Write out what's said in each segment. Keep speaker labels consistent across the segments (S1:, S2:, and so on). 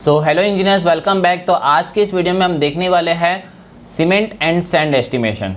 S1: Hello engineers, welcome back. तो आज के इस वीडियो में हम देखने वाले हैं सीमेंट एंड सैंड एस्टिमेशन।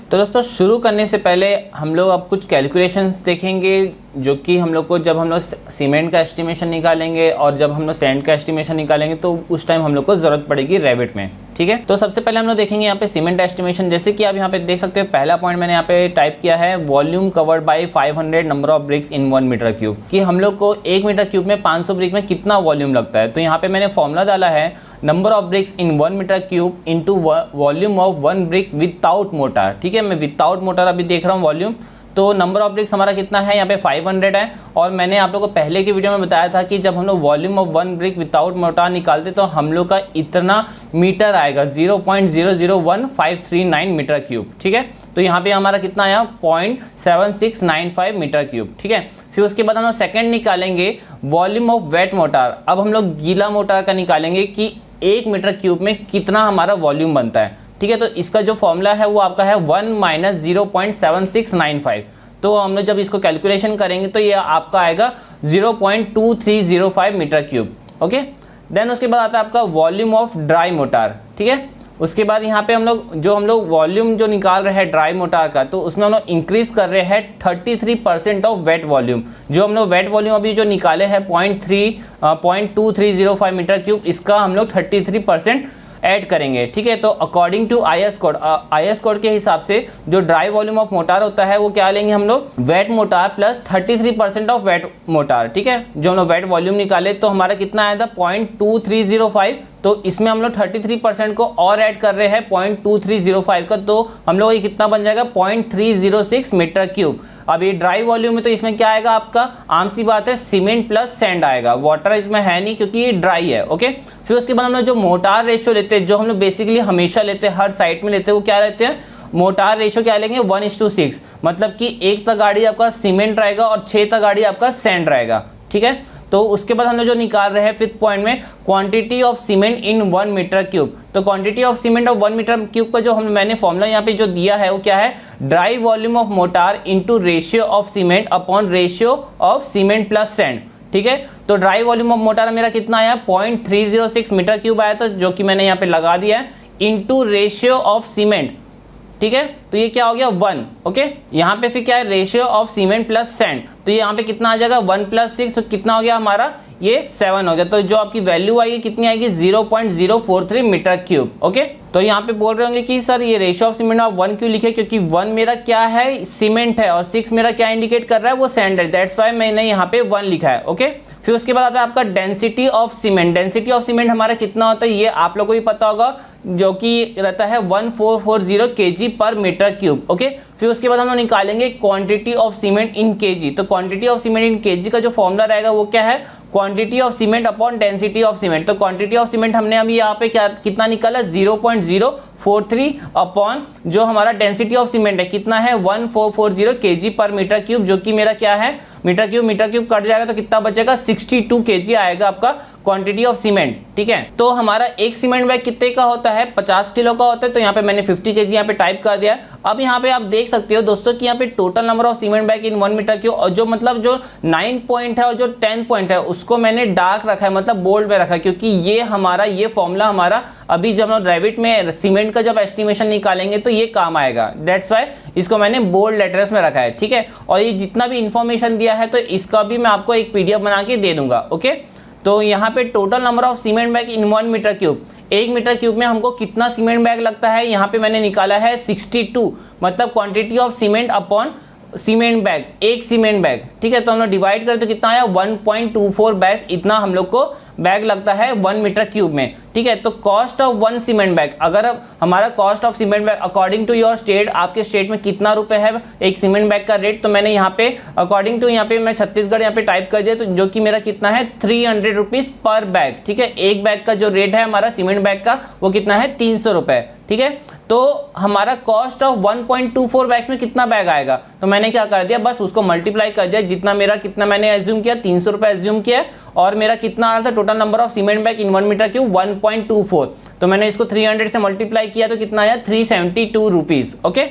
S1: तो दोस्तों, शुरू करने से पहले हम लोग अब कुछ कैलकुलेशंस देखेंगे जो कि हम लोग को जब हम लोग सीमेंट का एस्टिमेशन निकालेंगे और जब हम लोग सैंड का एस्टिमेशन निकालेंगे तो उस टाइम हम लोग को ज़रूरत पड़ेगी रेविट में। ठीक है, तो सबसे पहले हम लोग देखेंगे यहाँ पे सीमेंट एस्टिमेशन। जैसे कि आप यहाँ पे देख सकते हो, पहला पॉइंट मैंने यहाँ पे टाइप किया है volume covered by 500 number of bricks in 1 metre cube, कि हम लोग को 1 मीटर क्यूब में 500 ब्रिक में कितना वॉल्यूम लगता है। तो यहाँ पे मैंने फॉर्मूला डाला है number of bricks in 1 metre cube into volume of 1 brick without mortar. ठीक है, मैं विदाउट मोटार अभी देख रहा हूँ वॉल्यूम। तो नंबर ऑफ ब्रिक्स हमारा कितना है, यहाँ पे 500 है। और मैंने आप लोगों को पहले की वीडियो में बताया था कि जब हम लोग volume of 1 brick without motor निकालते तो हम लोग का इतना मीटर आएगा 0.001539 मीटर क्यूब। ठीक है, तो यहाँ पे हमारा कितना आया 0.7695 मीटर क्यूब। ठीक है, फिर उसके बाद हम लोग सेकेंड निकालेंगे वॉल्यूम ऑफ वेट मोटार। अब हम लोग गीला मोटार का निकालेंगे कि 1 मीटर क्यूब में कितना हमारा वॉल्यूम बनता है। ठीक है, तो इसका जो फॉर्मूला है वो आपका है 1 माइनस 0.7695। तो हम लोग जब इसको कैलकुलेशन करेंगे तो ये आपका आएगा 0.2305 मीटर क्यूब। ओके, देन उसके बाद आता है आपका वॉल्यूम ऑफ ड्राई मोटार। ठीक है, उसके बाद यहाँ पे हम लोग वॉल्यूम जो निकाल रहे हैं ड्राई मोटार का, तो उसमें हम लोग इंक्रीज कर रहे हैं 33% ऑफ वेट वॉल्यूम। जो हम लोग वेट वॉल्यूम अभी जो निकाले हैं 0.2305 मीटर क्यूब, इसका हम लोग 33% ऐड करेंगे। ठीक है, तो अकॉर्डिंग टू आईएस कोड के हिसाब से जो ड्राई वॉल्यूम ऑफ मोटार होता है वो क्या लेंगे हम लोग, wait motor plus 33% of weight motor. ठीक है, जो हम लोग वेट वॉल्यूम निकाले तो हमारा कितना आया था 0.2305। तो इसमें हम लोग 33% को और ऐड कर रहे हैं 0.2305 का, तो हम लोग ये कितना बन जाएगा 0.306 मीटर क्यूब। अब ये ड्राई वॉल्यूम में तो इसमें क्या आएगा आपका, आम सी बात है सीमेंट प्लस सैंड आएगा, वाटर इसमें है नहीं क्योंकि ये ड्राई है। ओके, फिर उसके बाद हम लोग जो मोटार रेशियो लेते हैं, जो हम लोग बेसिकली हमेशा लेते हैं, हर साइट में लेते हैं, वो क्या रहते हैं, मोटार रेशियो क्या लेंगे 1:6। मतलब कि 1 गाड़ी आपका सीमेंट रहेगा और 6 गाड़ी आपका सैंड रहेगा। ठीक है, तो उसके बाद हम लोग जो निकाल रहे हैं 5th पॉइंट में quantity of cement in 1 metre cube. तो quantity of cement of 1 metre cube का जो मैंने फॉर्मूला यहाँ पे जो दिया है वो क्या है, dry volume of mortar into ratio of cement upon ratio of cement plus sand. ठीक है, तो ड्राई वॉल्यूम ऑफ मोटार मेरा कितना आया 0.306 मीटर क्यूब आया था, जो कि मैंने यहाँ पे लगा दिया है, इनटू रेशियो ऑफ सीमेंट। ठीक है, तो ये क्या हो गया 1। ओके, यहाँ पे फिर क्या है ratio of cement plus sand, तो ये यहाँ पे कितना आ जाएगा 1 + 6, तो कितना हो गया हमारा ये 7 हो गया। तो जो आपकी वैल्यू आएगी कितनी आएगी 0.043 मीटर क्यूब। ओके, तो यहाँ पे बोल रहे होंगे कि सर ये रेशियो ऑफ सीमेंट आप 1 क्यों लिखे, क्योंकि 1 मेरा क्या है सीमेंट है और 6 मेरा क्या इंडिकेट कर रहा है वो सैंड है, दैट्स वाई मैंने यहाँ पे 1 लिखा है। ओके, फिर उसके बाद आता है आपका density of cement. Density of cement हमारा कितना होता है ये आप लोगों को भी पता होगा, जो कि रहता है 1440 kg पर मीटर क्यूब। ओके, फिर उसके बाद हम लोग निकालेंगे quantity of cement in KG. तो quantity of cement in KG का जो फॉर्मूला रहेगा वो क्या है, quantity of cement upon density of cement. तो क्वांटिटी ऑफ सीमेंट हमने अभी यहाँ पे क्या कितना निकाला 0.043 अपॉन जो हमारा डेंसिटी ऑफ सीमेंट है कितना है 1440 kg पर मीटर क्यूब, जो कि मेरा क्या है मीटर क्यूब कट जाएगा तो कितना बचेगा 62 kg आएगा आपका क्वांटिटी ऑफ सीमेंट। ठीक है, तो हमारा एक सीमेंट बैग कितने का होता है 50 किलो का होता है, तो यहाँ पे मैंने 50 kg यहाँ पे टाइप कर दिया। अब यहाँ पे आप देख सकते हो दोस्तों कि यहाँ पे total number of cement bag in 1 metre cube, और जो मतलब जो 9 पॉइंट है और जो 10 पॉइंट है उसको मैंने डार्क रखा है, मतलब बोल्ड में रखा है, क्योंकि ये फॉर्मूला हमारा अभी जब हम रेविट में सीमेंट का जब एस्टिमेशन निकालेंगे तो ये काम आएगा, दैट्स वाई इसको मैंने बोल्ड लेटर्स में रखा है। ठीक है, और ये जितना भी इंफॉर्मेशन दिया है तो इसका भी मैं आपको एक PDF बना के दे दूंगा। ओके, तो यहाँ पे total number of cement bag in 1 metre cube, 1 metre cube में हमको कितना सीमेंट बैग लगता है, यहाँ पे मैंने निकाला है 62, मतलब quantity of cement upon cement bag, एक सीमेंट बैग। ठीक है, तो हम लोग डिवाइड करें तो कितना आया 1.24 बैग, इतना हम लोग को बैग लगता है 1 मीटर क्यूब में। ठीक है, तो कॉस्ट ऑफ 1 सीमेंट बैग, अगर हमारा cost of cement bag according to your state, आपके स्टेट में कितना रुपए है एक सीमेंट बैग का रेट, तो मैंने यहाँ पे अकॉर्डिंग टू यहाँ पे मैं छत्तीसगढ़ यहाँ पे टाइप कर दिया, तो जो कि मेरा कितना है 300 रुपीज पर बैग। ठीक है, एक बैग का जो रेट है हमारा सीमेंट बैग का वो कितना है 300 रुपए। ठीक है, तो हमारा कॉस्ट ऑफ 1.24 बैग्स में कितना बैग आएगा, तो मैंने क्या कर दिया बस उसको मल्टीप्लाई कर दिया, जितना मैंने एज्यूम किया 300 रुपए एज्यूम किया, और मेरा कितना आ रहा था total total number of cement bag in 1 metre cube 1.24। तो मैंने इसको 300 से मल्टीप्लाई किया तो कितना आया 372 रुपीज। ओके,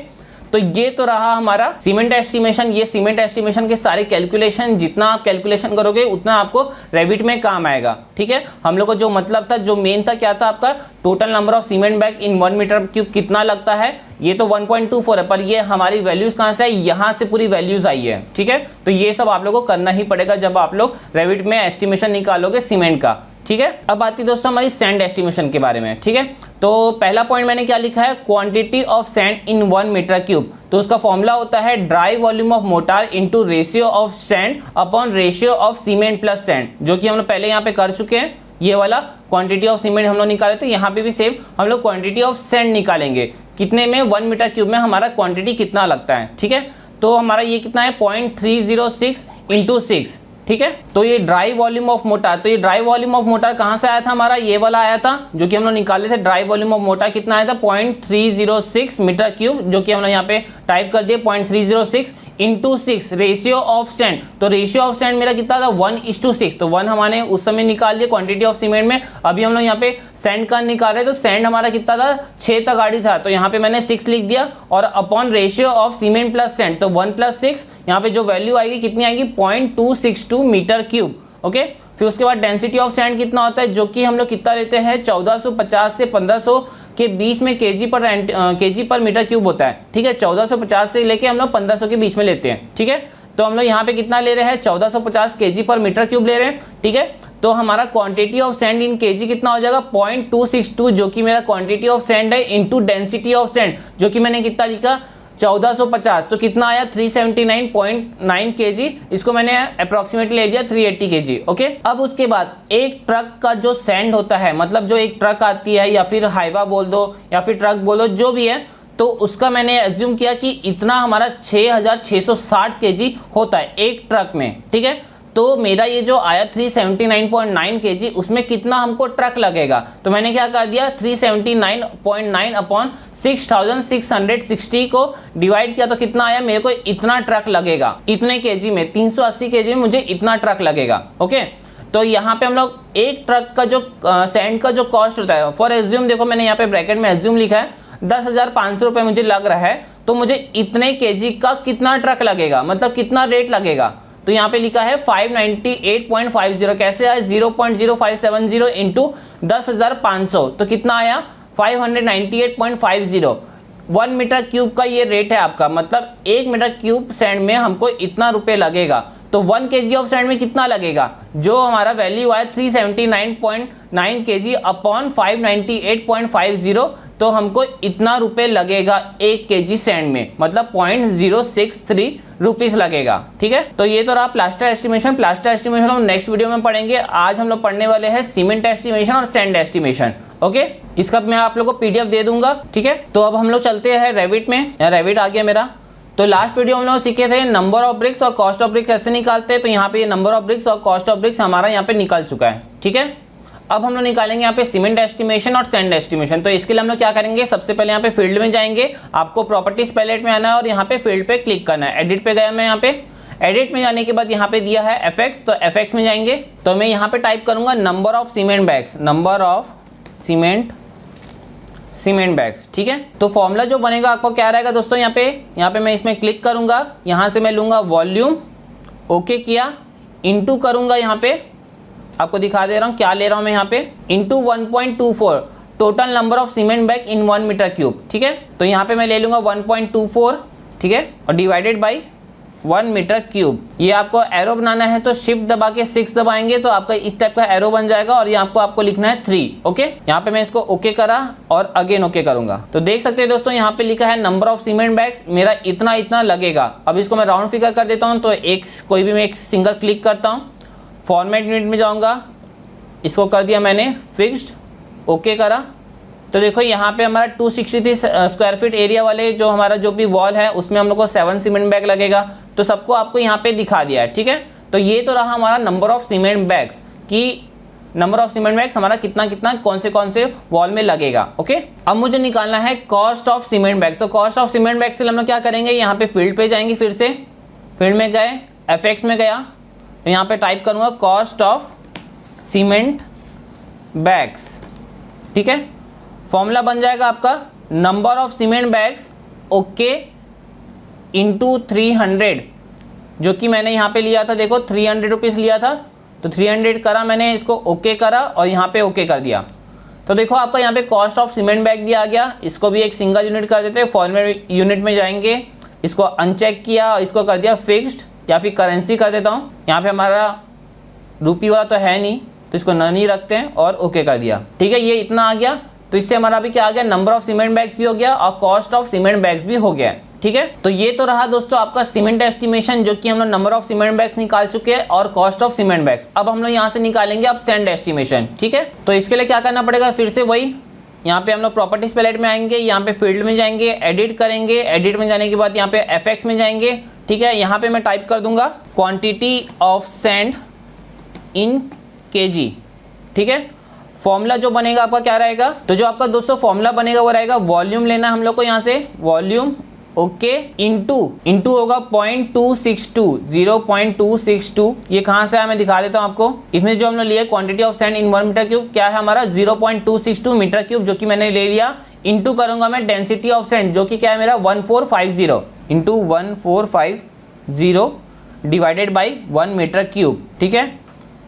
S1: तो ये तो रहा हमारा सीमेंट एस्टिमेशन। ये सीमेंट एस्टिमेशन के सारे कैलकुलेशन, जितना आप कैलकुलेशन करोगे उतना आपको रेविट में काम आएगा। ठीक है, हम लोग को जो मतलब था, जो मेन था, क्या था आपका total number of cement bag in 1 metre cube कितना लगता है, ये तो 1.24 है, पर ये हमारी वैल्यूज कहाँ से आई, यहाँ से पूरी वैल्यूज आई है। ठीक है, तो ये सब आप लोगों को करना ही पड़ेगा जब आप लोग रेविट में एस्टिमेशन निकालोगे सीमेंट का। ठीक है, अब आती है दोस्तों हमारी सैंड एस्टिमेशन के बारे में। ठीक है, तो पहला पॉइंट मैंने क्या लिखा है, quantity of sand in 1 metre cube. तो उसका फॉर्मूला होता है dry volume of mortar into ratio of sand upon ratio of cement plus sand, जो कि हम लोग पहले यहाँ पे कर चुके हैं। ये वाला क्वांटिटी ऑफ सीमेंट हम लोग निकाले, तो यहाँ पे भी सेम हम लोग क्वांटिटी ऑफ सैंड निकालेंगे। कितने में, 1 मीटर क्यूब में हमारा क्वांटिटी कितना लगता है। ठीक है, तो हमारा ये कितना है 0.306 इंटू 6। ठीक है, तो ये ड्राई वॉल्यूम ऑफ मोटार, तो ये ड्राई वॉल्यूम ऑफ मोटार कहाँ से आया था हमारा, ये वाला आया था जो कि हम लोग निकाले थे। ड्राई वॉल्यूम ऑफ मोटार कितना आया था 0.306 मीटर क्यूब, जो कि हम लोग यहाँ पे टाइप कर दिए 0.306 इंटू 6 रेशियो ऑफ सैंड। तो रेशियो ऑफ सैंड मेरा कितना था 1:6, तो 1 हमारे उस समय निकाल दिया क्वांटिटी ऑफ सीमेंट में। अभी हम लोग यहाँ पे सैंड का निकाल रहे, तो सैंड हमारा कितना था 6 तक गाड़ी था, तो यहाँ पे मैंने 6 लिख दिया, और upon ratio of cement plus sand, तो 1 + 6, यहाँ पे जो वैल्यू आएगी कितनी आएगी 0.262 मीटर क्यूब। ओके, फिर उसके बाद डेंसिटी ऑफ सैंड कितना होता है, जो कि हम लोग कितना लेते हैं 1450 से 1500 के बीच में केजी पर मीटर क्यूब होता है। ठीक है, 1450 से लेके हम लोग 1500 के बीच में लेते हैं। ठीक है, तो हम लोग यहाँ पे कितना ले रहे हैं 1450 केजी पर मीटर क्यूब ले रहे हैं। ठीक है, तो हमारा quantity of sand in KG कितना हो जाएगा 0.262, जो कि मेरा क्वांटिटी ऑफ सैंड है, इनटू डेंसिटी ऑफ सैंड, जो कि मैंने कितना लिखा 1450, तो कितना आया 379.9 केजी। इसको मैंने अप्रोक्सीमेटली ले लिया 380 केजी। ओके, अब उसके बाद एक ट्रक का जो सैंड होता है, मतलब जो एक ट्रक आती है, या फिर हाईवा बोल दो या फिर ट्रक बोल दो, जो भी है, तो उसका मैंने एज्यूम किया कि इतना हमारा 6660 केजी होता है एक ट्रक में। ठीक है, तो मेरा ये जो आया 379.9 केजी, उसमें कितना हमको ट्रक लगेगा, तो मैंने क्या कर दिया 379.9 अपॉन 6660 को डिवाइड किया, तो कितना आया मेरे को इतना ट्रक लगेगा, इतने केजी में 380 केजी में मुझे इतना ट्रक लगेगा। ओके, तो यहाँ पे हम लोग एक ट्रक का जो सैंड का जो कॉस्ट होता है, फॉर एज्यूम, देखो मैंने यहाँ पे ब्रैकेट में एज्यूम लिखा है 10,500 रुपये मुझे लग रहा है, तो मुझे इतने केजी का कितना ट्रक लगेगा, मतलब कितना रेट लगेगा, तो यहाँ पे लिखा है 598.50। कैसे आया 0.0570 इंटू 10,500, तो कितना आया 598.50। 1 मीटर क्यूब का ये रेट है आपका, मतलब 1 मीटर क्यूब सैंड में हमको इतना रुपए लगेगा। तो 1 केजी ऑफ सैंड में कितना लगेगा, जो हमारा वैल्यू आया 379.9 केजी अपॉन 598.50, तो हमको इतना रुपए लगेगा 1 केजी सैंड में, मतलब 0.063 रुपीस लगेगा। ठीक है, तो ये तो रहा प्लास्टर एस्टिमेशन। प्लास्टर एस्टिमेशन हम नेक्स्ट वीडियो में पढ़ेंगे। आज हम लोग पढ़ने वाले हैं सीमेंट एस्टिमेशन और सैंड एस्टिमेशन। ओके, इसका मैं आप लोगों को पीडीएफ दे दूंगा। ठीक है, तो अब हम लोग चलते हैं रेविट में। रेविट आ गया मेरा। तो लास्ट वीडियो हम लोग सीखे थे नंबर ऑफ ब्रिक्स और कॉस्ट ऑफ ब्रिक्स कैसे निकालते हैं, तो यहाँ पे नंबर ऑफ ब्रिक्स और कॉस्ट ऑफ ब्रिक्स हमारा यहाँ पे निकल चुका है। ठीक है, अब हम लोग निकालेंगे यहाँ पे सीमेंट एस्टिमेशन और सैंड एस्टिमेशन। तो इसके लिए हम लोग क्या करेंगे, सबसे पहले यहाँ पे फील्ड में जाएंगे, आपको प्रॉपर्टीज पैलेट में आना है और यहाँ पे फील्ड पे क्लिक करना है। एडिट पे गया मैं, यहाँ पे एडिट में जाने के बाद यहाँ पे दिया है एफएक्स, तो एफएक्स में जाएंगे, तो मैं यहाँ पे टाइप करूंगा number of cement bags, number of cement bags. ठीक है, तो फॉर्मूला जो बनेगा आपको क्या रहेगा दोस्तों, यहाँ पे मैं इसमें क्लिक करूंगा, यहाँ से मैं लूंगा वॉल्यूम, ओके किया, इनटू करूंगा, यहाँ पे आपको दिखा दे रहा हूँ क्या ले रहा हूँ मैं, यहाँ पे into 1.24 total number of cement bag in 1 metre cube. ठीक है, तो यहाँ पे मैं ले लूंगा 1.24, ठीक है, और डिवाइडेड बाई 1 मीटर क्यूब। ये आपको एरो बनाना है तो शिफ्ट दबा के 6 दबाएंगे तो आपका इस टाइप का एरो बन जाएगा, और ये आपको लिखना है 3। ओके, यहाँ पे मैं इसको ओके करा और अगेन ओके करूंगा, तो देख सकते हैं दोस्तों यहाँ पे लिखा है नंबर ऑफ सीमेंट बैग्स मेरा इतना लगेगा। अब इसको मैं राउंड फिगर कर देता हूँ, तो कोई भी मैं एक सिंगल क्लिक करता हूँ, फॉर्मेट यूनिट में जाऊँगा, इसको कर दिया मैंने फिक्स्ड, ओके करा, तो देखो यहाँ पे हमारा 263 स्क्वायर फीट एरिया वाले जो हमारा जो भी वॉल है उसमें हम लोग को 7 सीमेंट बैग लगेगा, तो सबको आपको यहाँ पे दिखा दिया है। ठीक है, तो ये तो रहा हमारा नंबर ऑफ सीमेंट बैग्स की, नंबर ऑफ सीमेंट बैग्स हमारा कितना कौन से वॉल में लगेगा। ओके, अब मुझे निकालना है कॉस्ट ऑफ सीमेंट बैग। तो कॉस्ट ऑफ सीमेंट बैग से हम लोग क्या करेंगे, यहाँ पे फील्ड पे जाएंगे, फिर से फील्ड में गए, एफएक्स में गया, यहाँ पे टाइप करूँगा कॉस्ट ऑफ सीमेंट बैग्स, ठीक है। फॉर्मूला बन जाएगा आपका number of cement bags okay into 300, जो कि मैंने यहाँ पे लिया था, देखो 300 रुपीज़ लिया था, तो 300 करा मैंने, इसको ओके करा और यहाँ पे ओके कर दिया। तो देखो आपका यहाँ पे कॉस्ट ऑफ सीमेंट बैग भी आ गया, इसको भी एक सिंगल यूनिट कर देते हैं, फॉर्मेट यूनिट में जाएंगे, इसको अनचेक किया और इसको कर दिया फिक्स्ड, या फिर करेंसी कर देता हूँ। यहाँ पे हमारा रुपी वाला तो है नहीं, तो इसको नन ही रखते हैं और ओके कर दिया, ठीक है। ये इतना आ गया, तो इससे हमारा अभी क्या आ गया, नंबर ऑफ सीमेंट बैग्स भी हो गया और कॉस्ट ऑफ सीमेंट बैग्स भी हो गया, ठीक है। तो ये तो रहा दोस्तों आपका सीमेंट एस्टिमेशन, जो कि हम लोग नंबर ऑफ सीमेंट बैग्स निकाल चुके हैं और कॉस्ट ऑफ सीमेंट बैग्स। अब हम लोग यहाँ से निकालेंगे अब सैंड एस्टिमेशन, ठीक है। तो इसके लिए क्या करना पड़ेगा, फिर से वही, यहाँ पे हम लोग प्रॉपर्टीज पैलेट में आएंगे, यहाँ पे फील्ड में जाएंगे, एडिट करेंगे, एडिट में जाने के बाद यहाँ पे एफएक्स में जाएंगे, ठीक है। यहाँ पे मैं टाइप कर दूंगा quantity of sand in KG, ठीक है। फॉर्मूला जो बनेगा आपका क्या रहेगा, तो जो आपका दोस्तों फॉर्मूला बनेगा वो रहेगा, वॉल्यूम लेना हम लोग को यहाँ से, वॉल्यूम ओके इंटू होगा 0.262, 0.262। ये कहाँ से आया मैं दिखा देता हूँ आपको। इसमें जो हमने लिया quantity of sand in 1 metre cube क्या है हमारा 0.262 मीटर क्यूब, जो कि मैंने ले लिया। इंटू करूंगा मैं डेंसिटी ऑफ सैंड, जो कि क्या है मेरा 1450 into 1450 divided by 1 metre cube, ठीक है।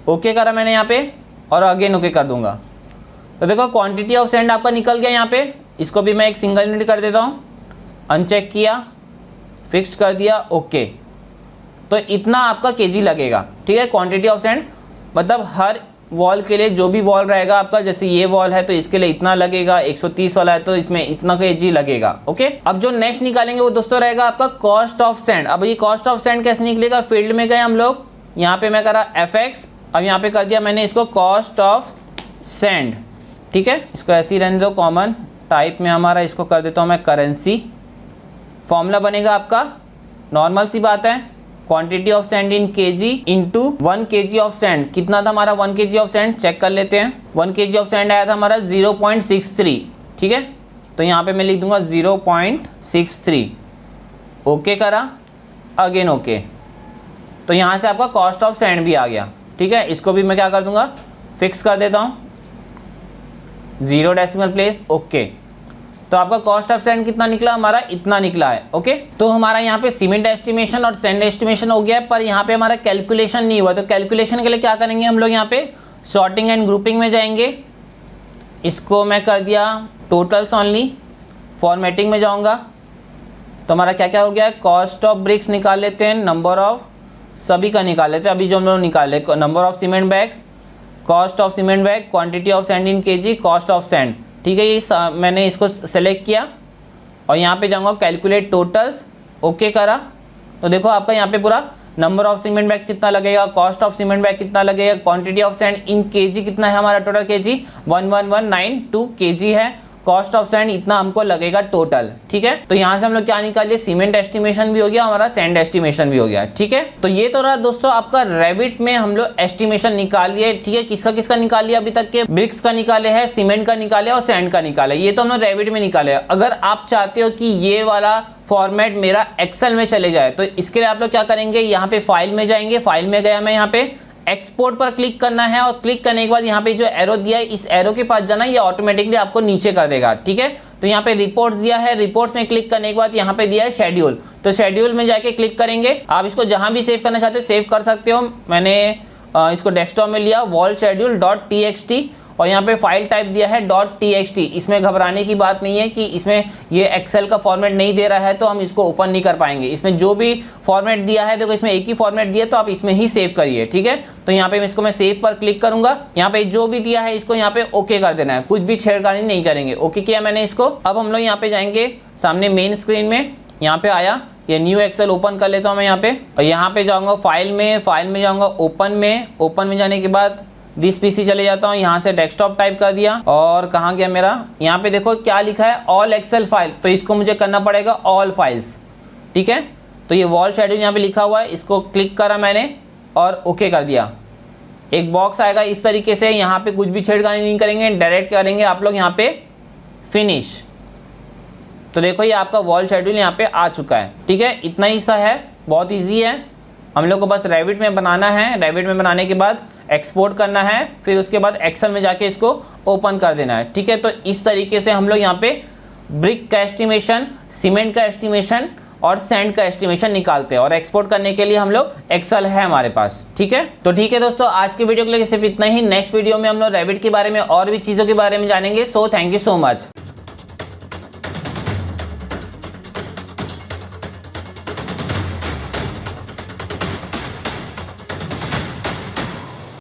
S1: ओके करा मैंने यहाँ पे और अगेन ओके कर दूंगा। तो देखो क्वांटिटी ऑफ सैंड आपका निकल गया यहाँ पे, इसको भी मैं एक सिंगल यूनिट कर देता हूँ, अनचेक किया, फिक्स कर दिया, ओके। तो इतना आपका केजी लगेगा, ठीक है। क्वांटिटी ऑफ सैंड मतलब हर वॉल के लिए जो भी वॉल रहेगा आपका, जैसे ये वॉल है तो इसके लिए इतना लगेगा, 130 वाला है तो इसमें इतना केजी लगेगा, ओके। अब जो नेक्स्ट निकालेंगे वो दोस्तों रहेगा आपका कॉस्ट ऑफ सैंड। अब ये कॉस्ट ऑफ सैंड कैसे निकलेगा, फील्ड में गए हम लोग, यहाँ पे मैं करा एफएक्स, अब यहाँ पे कर दिया मैंने इसको कॉस्ट ऑफ सैंड, ठीक है। इसको ऐसे ही रहने दो, कॉमन टाइप में हमारा इसको कर देता हूँ मैं करेंसी। फॉर्मूला बनेगा आपका, नॉर्मल सी बात है, quantity of sand in KG into 1 KG of sand. कितना था हमारा 1 केजी ऑफ सैंड, चेक कर लेते हैं। 1 केजी ऑफ सैंड आया था हमारा 0.63, ठीक है। तो यहाँ पे मैं लिख दूंगा 0.63, ओके करा, अगेन ओके। तो यहाँ से आपका कॉस्ट ऑफ सैंड भी आ गया, ठीक है। इसको भी मैं क्या कर दूंगा, फिक्स कर देता हूँ, 0 डेसिमल प्लेस, ओके। तो आपका कॉस्ट ऑफ सैंड कितना निकला हमारा, इतना निकला है, ओके। तो हमारा यहाँ पे सीमेंट एस्टिमेशन और सैंड एस्टिमेशन हो गया है, पर यहाँ पे हमारा कैलकुलेशन नहीं हुआ। तो कैलकुलेशन के लिए क्या करेंगे हम लोग, यहाँ पे सॉर्टिंग एंड ग्रुपिंग में जाएंगे, इसको मैं कर दिया टोटल्स ओनली, फॉर्मेटिंग में जाऊँगा तो हमारा क्या क्या हो गया है, कॉस्ट ऑफ ब्रिक्स निकाल लेते हैं, नंबर ऑफ सभी का निकाल लेते हैं। अभी जो हम लोग निकाले number of cement bags, cost of cement bag, quantity of sand in KG, cost of sand, ठीक है। ये मैंने इसको सेलेक्ट किया और यहाँ पे जाऊँगा कैलकुलेट टोटल्स, ओके करा। तो देखो आपका यहाँ पे पूरा नंबर ऑफ सीमेंट बैग्स कितना लगेगा, कॉस्ट ऑफ सीमेंट बैग कितना लगेगा, quantity of sand in KG कितना है हमारा टोटल केजी 11192 केजी है, कॉस्ट ऑफ सैंड इतना हमको लगेगा टोटल, ठीक है। तो यहाँ से हम लोग क्या निकाल लिया, सीमेंट एस्टिमेशन भी हो गया हमारा, सैंड एस्टिमेशन भी हो गया, ठीक है। तो ये तो रहा दोस्तों आपका रेविट में हम लोग एस्टिमेशन निकाल लिए, ठीक है। किसका किसका निकाल लिया अभी तक के, ब्रिक्स का निकाले है, सीमेंट का निकाले और सैंड का निकाले, ये तो हम लोग रेविट में निकाले। अगर आप चाहते हो कि ये वाला फॉर्मेट मेरा एक्सेल में चले जाए तो इसके लिए आप लोग क्या करेंगे, यहाँ पे फाइल में जाएंगे, फाइल में गया मैं, यहाँ पे एक्सपोर्ट पर क्लिक करना है और क्लिक करने के बाद यहाँ पे जो एरो दिया है इस एरो के पास जाना, ये ऑटोमेटिकली आपको नीचे कर देगा, ठीक है। तो यहाँ पे रिपोर्ट्स दिया है, रिपोर्ट्स में क्लिक करने के बाद यहाँ पे दिया है शेड्यूल, तो शेड्यूल में जाके क्लिक करेंगे। आप इसको जहां भी सेव करना चाहते हो सेव कर सकते हो। मैंने इसको डेस्कटॉप में लिया वॉल शेड्यूल .txt और यहाँ पे फाइल टाइप दिया है .txt। इसमें घबराने की बात नहीं है कि इसमें ये एक्सेल का फॉर्मेट नहीं दे रहा है तो हम इसको ओपन नहीं कर पाएंगे। इसमें जो भी फॉर्मेट दिया है देखो, इसमें एक ही फॉर्मेट दिया तो आप इसमें ही सेव करिए, ठीक है। तो यहाँ पे इसको मैं सेव पर क्लिक करूंगा, यहाँ पे जो भी दिया है इसको यहाँ पे ओके कर देना है, कुछ भी छेड़खानी नहीं करेंगे। ओके किया मैंने इसको। अब हम लोग यहाँ पे जाएंगे सामने मेन स्क्रीन में, यहाँ पे आया, ये न्यू एक्सेल ओपन कर लेता हूँ मैं यहाँ पे, और यहाँ पे जाऊँगा फाइल में जाऊँगा ओपन में जाने के बाद दिस पीसी चले जाता हूँ, यहाँ से डेस्कटॉप टाइप कर दिया और कहाँ गया मेरा, यहाँ पे देखो क्या लिखा है ऑल एक्सेल फाइल, तो इसको मुझे करना पड़ेगा ऑल फाइल्स, ठीक है। तो ये वॉल शेड्यूल यहाँ पे लिखा हुआ है, इसको क्लिक करा मैंने और ओके कर दिया। एक बॉक्स आएगा इस तरीके से, यहाँ पे कुछ भी छेड़खानी नहीं करेंगे, डायरेक्ट करेंगे आप लोग यहाँ पे फिनिश। तो देखो ये आपका वॉल शेड्यूल यहाँ पे आ चुका है, ठीक है। इतना ही सा है, बहुत ईजी है, हम लोग को बस रेविट में बनाना है। रेविट में बनाने के बाद एक्सपोर्ट करना है, फिर उसके बाद एक्सेल में जाके इसको ओपन कर देना है। ठीक है, तो इस तरीके से हम लोग यहाँ पे ब्रिक का एस्टिमेशन, सीमेंट का एस्टिमेशन और सैंड का एस्टिमेशन निकालते हैं, और एक्सपोर्ट करने के लिए हम लोग एक्सेल है हमारे पास। ठीक है, तो ठीक है दोस्तों, आज के वीडियो के लिए सिर्फ इतना ही। नेक्स्ट वीडियो में हम लोग रैबिट के बारे में और भी चीज़ों के बारे में जानेंगे। So thank you so much.